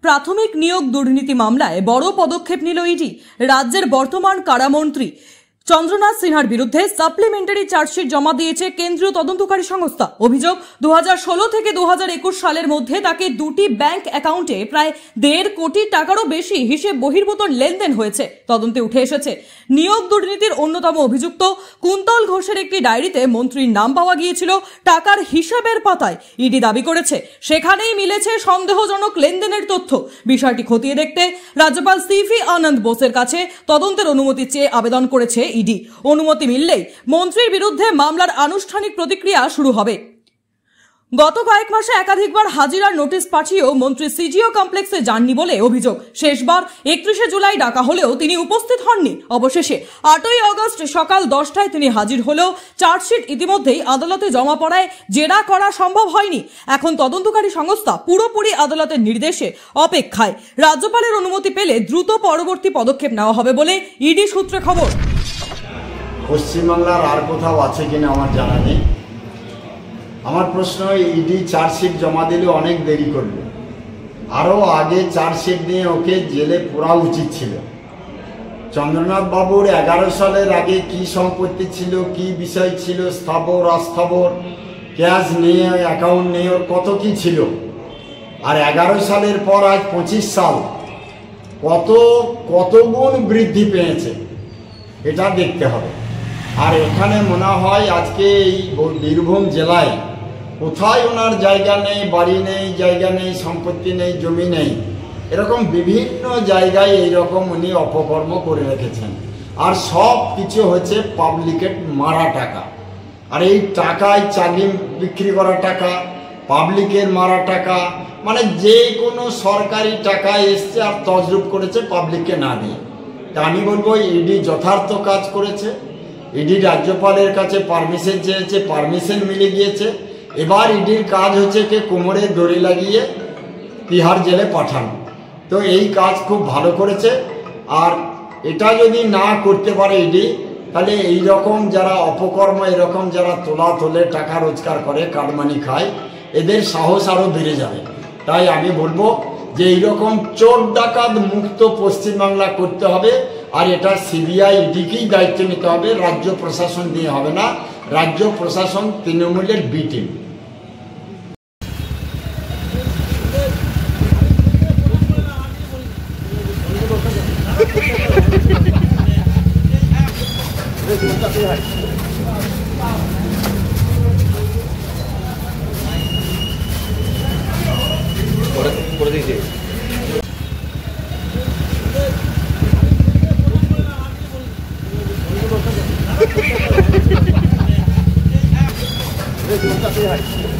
প্রাথমিক নিয়োগ দুর্নীতি মামলায় বড় পদক্ষেপ নিল ইডি। রাজ্যের বর্তমান কারামন্ত্রী চন্দ্রনাথ সিনহার বিরুদ্ধে সাপ্লিমেন্টারি চার্জশিট জমা দিয়েছে কেন্দ্রীয় তদন্তকারী সংস্থা। অভিযোগ, 2016 থেকে 2021 সালের মধ্যে তাকে দুটি ব্যাংক অ্যাকাউন্টে প্রায় 1.5 কোটি টাকারও বেশি হিসেব বহির্ভূত লেনদেন হয়েছে। তদন্তে উঠে এসেছে, নিয়োগ দুর্নীতির অন্যতম অভিযুক্ত কুন্তল ঘোষের একটি ডায়েরিতে মন্ত্রীর নাম পাওয়া গিয়েছিল টাকার হিসাবের পাতায়। ইডি দাবি করেছে সেখানেই মিলেছে সন্দেহজনক লেনদেনের তথ্য। বিষয়টি খতিয়ে দেখতে রাজ্যপাল সিভি আনন্দ বোসের কাছে তদন্তের অনুমতি চেয়ে আবেদন করেছে ইডি। অনুমতি মিললেই মন্ত্রীর বিরুদ্ধে মামলার আনুষ্ঠানিক প্রতিক্রিয়া শুরু হবে। গত কয়েক মাসে একাধিকবার হাজিরার নোটিশ পাঠিয়েও মন্ত্রী সিজিও কমপ্লেক্সে যাননি বলে অভিযোগ। শেষবার 31শে জুলাই ডাকা হলেও তিনি উপস্থিত হননি। অবশেষে 8ই আগস্ট সকাল 10টায় তিনি হাজির হলেও চার্জশিট ইতিমধ্যেই আদালতে জমা পড়ায় জেরা করা সম্ভব হয়নি। এখন তদন্তকারী সংস্থা পুরোপুরি আদালতের নির্দেশে অপেক্ষায়। রাজ্যপালের অনুমতি পেলে দ্রুত পরবর্তী পদক্ষেপ নেওয়া হবে বলে ইডি সূত্রে খবর। পশ্চিমবাংলার আর কোথাও আছে কিনা আমার জানা নেই। আমার প্রশ্ন, ইডি চার্জশিট জমা দিলে অনেক দেরি করবে, আরও আগে চার্জশিট নিয়ে ওকে জেলে পোড়া উচিত ছিল। চন্দ্রনাথ বাবুর 11 সালের আগে কি সম্পত্তি ছিল, কি বিষয় ছিল, স্থাবর অস্থাবর, ক্যাশ নিয়ে অ্যাকাউন্ট নিয়ে ওর কত কি ছিল। আর 11 সালের পর আজ 25 সাল, কত গুণ বৃদ্ধি পেয়েছে এটা দেখতে হবে। আর এখানে মনে হয় আজকে এই বীরভূম জেলায় কোথায় ওনার জায়গা নেই, বাড়ি নেই, জায়গা নেই, সম্পত্তি নেই, জমি নেই, এরকম বিভিন্ন জায়গায় এইরকম উনি অপকর্ম করে রেখেছেন। আর সব কিছু হচ্ছে পাবলিকের মারা টাকা। আর এই টাকায় চাকরি বিক্রি করা টাকা, পাবলিকের মারা টাকা, মানে যে কোনো সরকারি টাকা এসছে আর তজরুপ করেছে পাবলিককে না দিয়ে। তা আমি বলবো ইডি যথার্থ কাজ করেছে। ইডি রাজ্যপালের কাছে পারমিশন চেয়েছে, পারমিশন মিলে গিয়েছে। এবার ইডির কাজ হচ্ছে কে কোমরে দড়ি লাগিয়ে তিহার জেলে পাঠানো। তো এই কাজ খুব ভালো করেছে। আর এটা যদি না করতে পারে ইডি, তাহলে এই রকম যারা অপকর্ম, এরকম যারা তোলে টাকা রোজগার করে, কাটমানি খায়, এদের সাহস আরও বেড়ে যাবে। তাই আমি বলবো যে এইরকম চোর ডাকাত মুক্ত পশ্চিমবাংলা করতে হবে। আর এটা সিবিআই ইডিকেই দায়িত্ব নিতে হবে, রাজ্য প্রশাসন দিয়ে হবে না। রাজ্য প্রশাসন তৃণমূলের বি টিম। করে দিয়েছে Hey,